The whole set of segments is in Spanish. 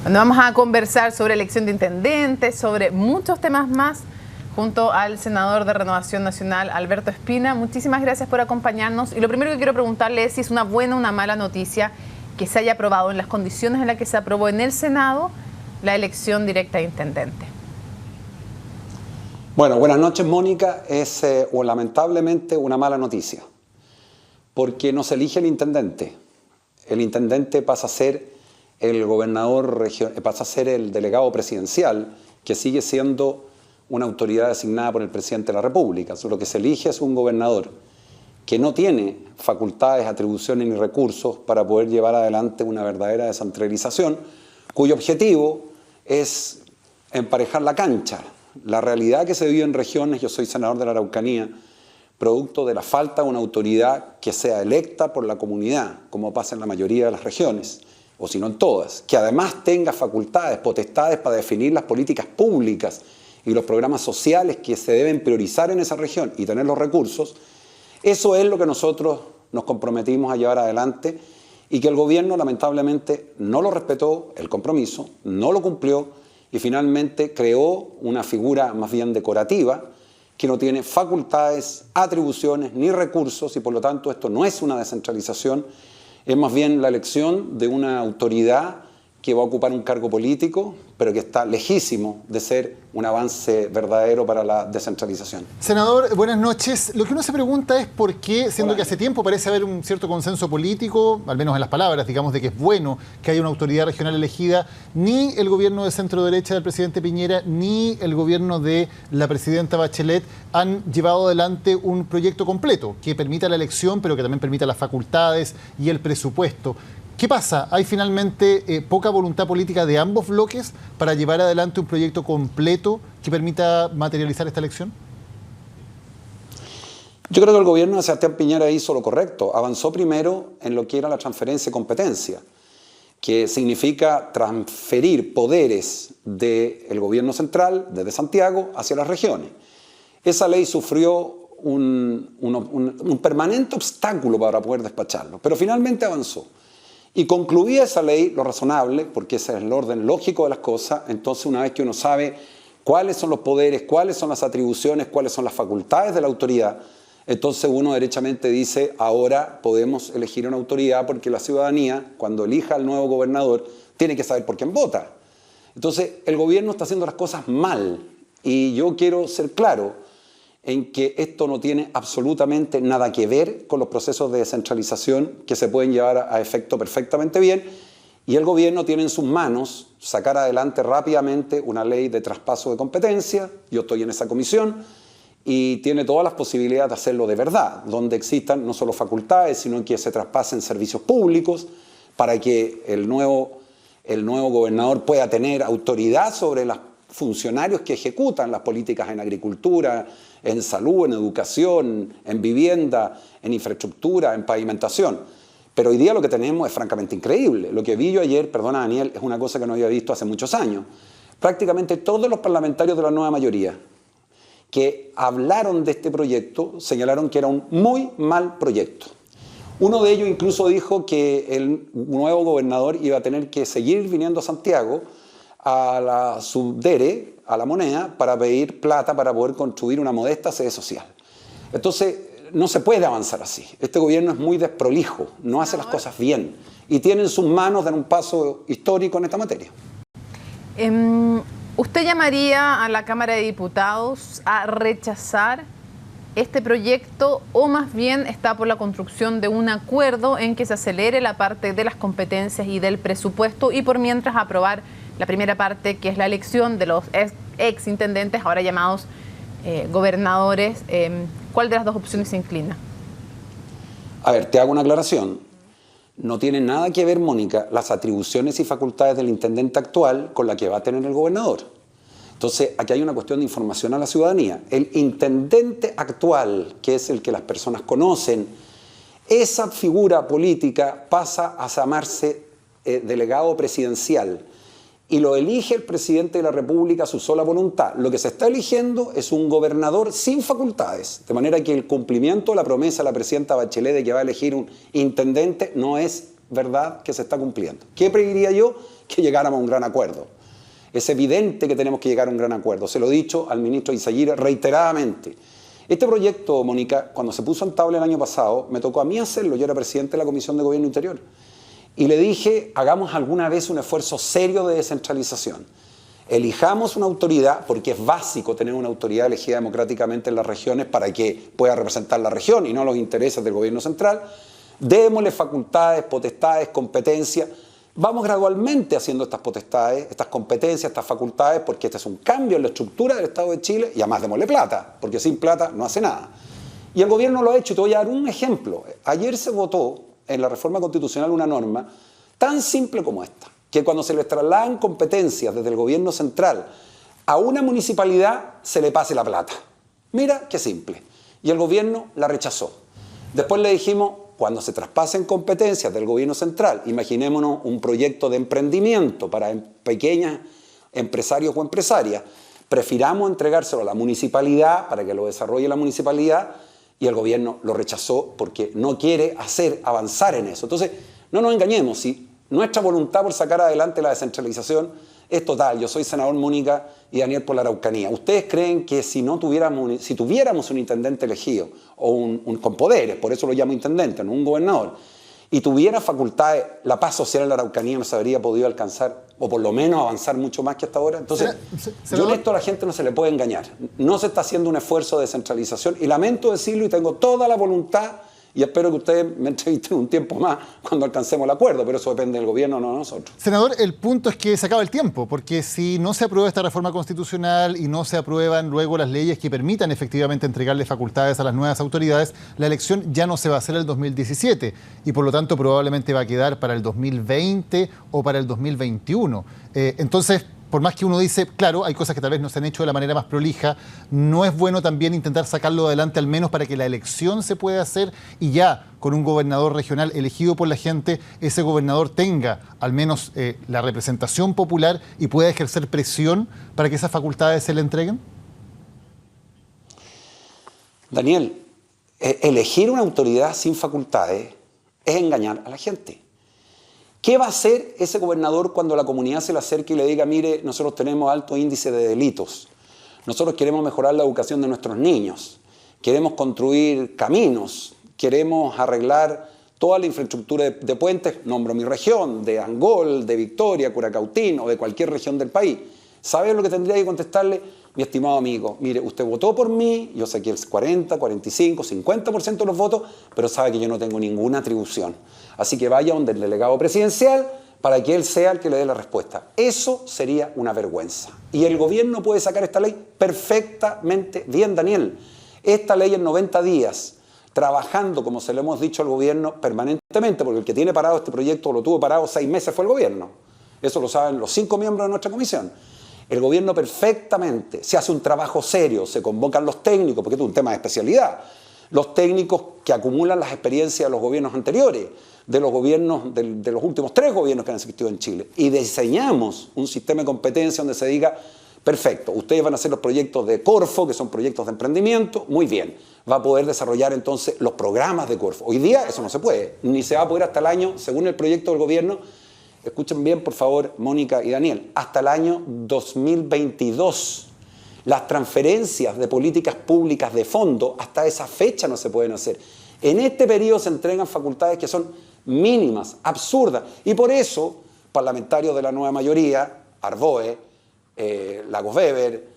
donde vamos a conversar sobre elección de intendentes, sobre muchos temas más, junto al senador de Renovación Nacional, Alberto Espina. Muchísimas gracias por acompañarnos. Y lo primero que quiero preguntarle es si es una buena o una mala noticia que se haya aprobado en las condiciones en las que se aprobó en el Senado la elección directa de intendente. Bueno, buenas noches, Mónica. Es lamentablemente una mala noticia, porque no se elige el intendente. El intendente pasa a ser el gobernador, pasa a ser el delegado presidencial, que sigue siendo una autoridad designada por el presidente de la República. Lo que se elige es un gobernador que no tiene facultades, atribuciones ni recursos para poder llevar adelante una verdadera descentralización, cuyo objetivo es emparejar la cancha. La realidad que se vive en regiones, yo soy senador de la Araucanía, producto de la falta de una autoridad que sea electa por la comunidad, como pasa en la mayoría de las regiones, o si no en todas, que además tenga facultades, potestades para definir las políticas públicas y los programas sociales que se deben priorizar en esa región y tener los recursos. Eso es lo que nosotros nos comprometimos a llevar adelante y que el gobierno lamentablemente no lo respetó, el compromiso, no lo cumplió y finalmente creó una figura más bien decorativa que no tiene facultades, atribuciones ni recursos y por lo tanto esto no es una descentralización, es más bien la elección de una autoridad que va a ocupar un cargo político, pero que está lejísimo de ser un avance verdadero para la descentralización. Senador, buenas noches. Lo que uno se pregunta es por qué, siendo que hace tiempo parece haber un cierto consenso político, al menos en las palabras, digamos, de que es bueno que haya una autoridad regional elegida, ni el gobierno de centro derecha del presidente Piñera, ni el gobierno de la presidenta Bachelet han llevado adelante un proyecto completo que permita la elección, pero que también permita las facultades y el presupuesto. ¿Qué pasa? ¿Hay finalmente poca voluntad política de ambos bloques para llevar adelante un proyecto completo que permita materializar esta elección? Yo creo que el gobierno de Sebastián Piñera hizo lo correcto. Avanzó primero en lo que era la transferencia de competencia, que significa transferir poderes del gobierno central, desde Santiago, hacia las regiones. Esa ley sufrió un permanente obstáculo para poder despacharlo, pero finalmente avanzó. Y concluía esa ley, lo razonable, porque ese es el orden lógico de las cosas, entonces una vez que uno sabe cuáles son los poderes, cuáles son las atribuciones, cuáles son las facultades de la autoridad, entonces uno derechamente dice, ahora podemos elegir una autoridad porque la ciudadanía, cuando elija al nuevo gobernador, tiene que saber por quién vota. Entonces el gobierno está haciendo las cosas mal y yo quiero ser claro en que esto no tiene absolutamente nada que ver con los procesos de descentralización que se pueden llevar a efecto perfectamente bien y el gobierno tiene en sus manos sacar adelante rápidamente una ley de traspaso de competencia, yo estoy en esa comisión y tiene todas las posibilidades de hacerlo de verdad, donde existan no solo facultades, sino que se traspasen servicios públicos para que el nuevo gobernador pueda tener autoridad sobre los funcionarios que ejecutan las políticas en agricultura, en salud, en educación, en vivienda, en infraestructura, en pavimentación. Pero hoy día lo que tenemos es francamente increíble. Lo que vi yo ayer, perdona Daniel, es una cosa que no había visto hace muchos años. Prácticamente todos los parlamentarios de la nueva mayoría que hablaron de este proyecto señalaron que era un muy mal proyecto. Uno de ellos incluso dijo que el nuevo gobernador iba a tener que seguir viniendo a Santiago a la Subdere, a la Moneda, para pedir plata para poder construir una modesta sede social. Entonces, no se puede avanzar así. Este gobierno es muy desprolijo, no hace las cosas bien y tiene en sus manos dar un paso histórico en esta materia. ¿Usted llamaría a la Cámara de Diputados a rechazar este proyecto o más bien está por la construcción de un acuerdo en que se acelere la parte de las competencias y del presupuesto y por mientras aprobar la primera parte, que es la elección de los ex intendentes, ahora llamados gobernadores? ¿Cuál de las dos opciones se inclina? A ver, te hago una aclaración. No tiene nada que ver, Mónica, las atribuciones y facultades del intendente actual con la que va a tener el gobernador. Entonces, aquí hay una cuestión de información a la ciudadanía. El intendente actual, que es el que las personas conocen, esa figura política pasa a llamarse delegado presidencial. Y lo elige el presidente de la República a su sola voluntad. Lo que se está eligiendo es un gobernador sin facultades, de manera que el cumplimiento de la promesa de la presidenta Bachelet de que va a elegir un intendente no es verdad que se está cumpliendo. ¿Qué pediría yo? que llegáramos a un gran acuerdo. Es evidente que tenemos que llegar a un gran acuerdo. Se lo he dicho al ministro Izaguirre reiteradamente. Este proyecto, Mónica, cuando se puso en tabla el año pasado, me tocó a mí hacerlo. Yo era presidente de la Comisión de Gobierno Interior. Y le dije, hagamos alguna vez un esfuerzo serio de descentralización. Elijamos una autoridad, porque es básico tener una autoridad elegida democráticamente en las regiones para que pueda representar la región y no los intereses del gobierno central. Démosle facultades, potestades, competencias. Vamos gradualmente haciendo estas potestades, estas competencias, estas facultades, porque este es un cambio en la estructura del Estado de Chile y además démosle plata, porque sin plata no hace nada. Y el gobierno lo ha hecho y te voy a dar un ejemplo. Ayer se votó en la reforma constitucional una norma tan simple como esta, que cuando se les trasladan competencias desde el gobierno central a una municipalidad se le pase la plata. Mira qué simple. Y el gobierno la rechazó. Después le dijimos, cuando se traspasen competencias del gobierno central, imaginémonos un proyecto de emprendimiento para pequeños empresarios o empresarias, prefiramos entregárselo a la municipalidad para que lo desarrolle la municipalidad, y el gobierno lo rechazó porque no quiere avanzar en eso. Entonces, no nos engañemos, si nuestra voluntad por sacar adelante la descentralización es total. Yo soy senador Mónica y Daniel por la Araucanía. ¿Ustedes creen que si tuviéramos un intendente elegido o con poderes, por eso lo llamo intendente, no un gobernador, y tuviera facultades, la paz social en la Araucanía no se habría podido alcanzar o por lo menos avanzar mucho más que hasta ahora? Entonces, yo en esto a la gente no se le puede engañar. No se está haciendo un esfuerzo de descentralización y lamento decirlo y tengo toda la voluntad y espero que ustedes me entrevisten un tiempo más cuando alcancemos el acuerdo, pero eso depende del gobierno, no de nosotros. Senador, el punto es que se acaba el tiempo, porque si no se aprueba esta reforma constitucional y no se aprueban luego las leyes que permitan efectivamente entregarle facultades a las nuevas autoridades, la elección ya no se va a hacer el 2017 y por lo tanto probablemente va a quedar para el 2020 o para el 2021. Entonces, por más que uno dice, claro, hay cosas que tal vez no se han hecho de la manera más prolija, no es bueno también intentar sacarlo adelante al menos para que la elección se pueda hacer y ya con un gobernador regional elegido por la gente, ese gobernador tenga al menos la representación popular y pueda ejercer presión para que esas facultades se le entreguen? Daniel, elegir una autoridad sin facultades es engañar a la gente. ¿Qué va a hacer ese gobernador cuando la comunidad se le acerque y le diga, mire, nosotros tenemos alto índice de delitos, nosotros queremos mejorar la educación de nuestros niños, queremos construir caminos, queremos arreglar toda la infraestructura de puentes, nombro mi región, de Angol, de Victoria, Curacautín o de cualquier región del país? ¿Sabe lo que tendría que contestarle? Mi estimado amigo, mire, usted votó por mí, yo saqué el 40, 45, 50% de los votos, pero sabe que yo no tengo ninguna atribución. Así que vaya donde el delegado presidencial para que él sea el que le dé la respuesta. Eso sería una vergüenza. Y el gobierno puede sacar esta ley perfectamente bien, Daniel. Esta ley en 90 días, trabajando, como se lo hemos dicho al gobierno, permanentemente, porque el que tiene parado este proyecto lo tuvo parado 6 meses fue el gobierno. Eso lo saben los 5 miembros de nuestra comisión. El gobierno perfectamente, se hace un trabajo serio, se convocan los técnicos, porque esto es un tema de especialidad, los técnicos que acumulan las experiencias de los gobiernos anteriores, de los gobiernos, de los últimos 3 gobiernos que han existido en Chile, y diseñamos un sistema de competencia donde se diga, perfecto, ustedes van a hacer los proyectos de Corfo, que son proyectos de emprendimiento, muy bien, va a poder desarrollar entonces los programas de Corfo. Hoy día eso no se puede, ni se va a poder hasta el año, según el proyecto del gobierno. Escuchen bien, por favor, Mónica y Daniel, hasta el año 2022. Las transferencias de políticas públicas de fondo, hasta esa fecha no se pueden hacer. En este periodo se entregan facultades que son mínimas, absurdas. Y por eso, parlamentarios de la nueva mayoría, Arboe, Lagos Weber,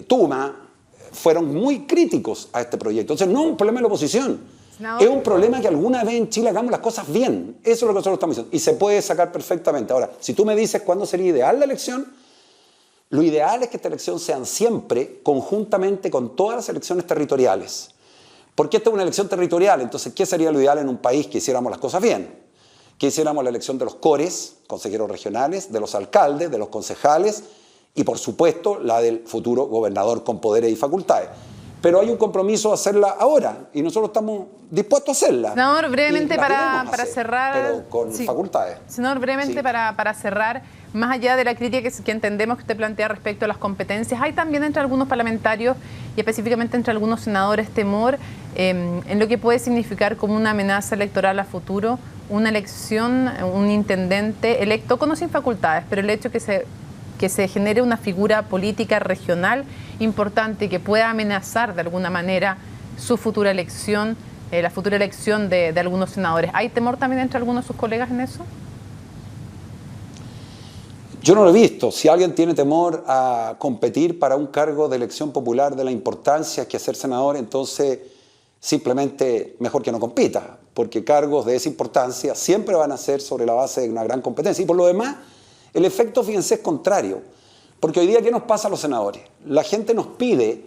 Tuma, fueron muy críticos a este proyecto. Entonces, no es un problema de la oposición. Es un problema que alguna vez en Chile hagamos las cosas bien. Eso es lo que nosotros estamos diciendo. Y se puede sacar perfectamente. Ahora, si tú me dices cuándo sería ideal la elección, lo ideal es que esta elección sean siempre conjuntamente con todas las elecciones territoriales. Porque esta es una elección territorial. Entonces, ¿qué sería lo ideal en un país que hiciéramos las cosas bien? Que hiciéramos la elección de los cores, consejeros regionales, de los alcaldes, de los concejales y, por supuesto, la del futuro gobernador con poderes y facultades. Pero hay un compromiso de hacerla ahora y nosotros estamos dispuestos a hacerla. Senador, brevemente para cerrar. Pero con facultades. Senador, brevemente sí. para cerrar, más allá de la crítica que entendemos que usted plantea respecto a las competencias, hay también entre algunos parlamentarios y específicamente entre algunos senadores temor en lo que puede significar como una amenaza electoral a futuro, una elección, un intendente electo con o sin facultades, pero el hecho que se genere una figura política regional importante que pueda amenazar de alguna manera su futura elección, la futura elección de algunos senadores. ¿Hay temor también entre algunos de sus colegas en eso? Yo no lo he visto. Si alguien tiene temor a competir para un cargo de elección popular de la importancia que ser senador, entonces simplemente mejor que no compita, porque cargos de esa importancia siempre van a ser sobre la base de una gran competencia. Y por lo demás, el efecto, fíjense, es contrario. Porque hoy día, ¿qué nos pasa a los senadores? La gente nos pide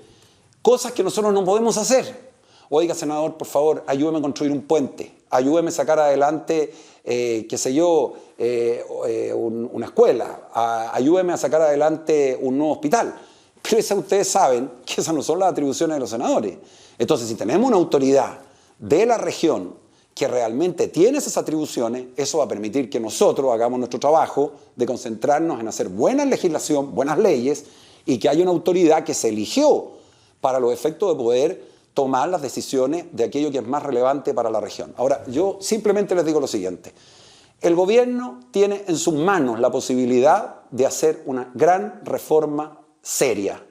cosas que nosotros no podemos hacer. Oiga, senador, por favor, ayúdeme a construir un puente, ayúdeme a sacar adelante, qué sé yo, una escuela, ayúdeme a sacar adelante un nuevo hospital. Pero ustedes saben que esas no son las atribuciones de los senadores. Entonces, si tenemos una autoridad de la región que realmente tiene esas atribuciones, eso va a permitir que nosotros hagamos nuestro trabajo de concentrarnos en hacer buena legislación, buenas leyes, y que haya una autoridad que se eligió para los efectos de poder tomar las decisiones de aquello que es más relevante para la región. Ahora, yo simplemente les digo lo siguiente. El gobierno tiene en sus manos la posibilidad de hacer una gran reforma seria.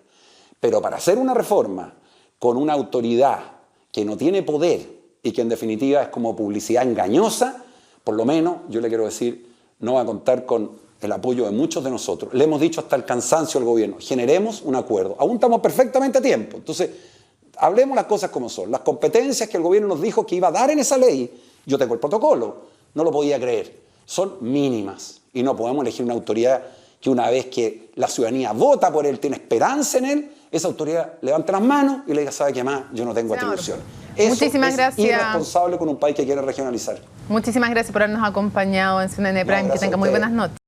Pero para hacer una reforma con una autoridad que no tiene poder y que en definitiva es como publicidad engañosa, por lo menos, yo le quiero decir, no va a contar con el apoyo de muchos de nosotros. Le hemos dicho hasta el cansancio al gobierno, generemos un acuerdo. Aún estamos perfectamente a tiempo. Entonces, hablemos las cosas como son. Las competencias que el gobierno nos dijo que iba a dar en esa ley, yo tengo el protocolo, no lo podía creer. Son mínimas y no podemos elegir una autoridad que una vez que la ciudadanía vota por él, tiene esperanza en él, esa autoridad levante las manos y le diga, ¿sabe qué más? Yo no tengo atribuciones. Eso muchísimas es irresponsable con un país que quiere regionalizar. Muchísimas gracias por habernos acompañado en CNN Prime. Que tenga muy buenas noches.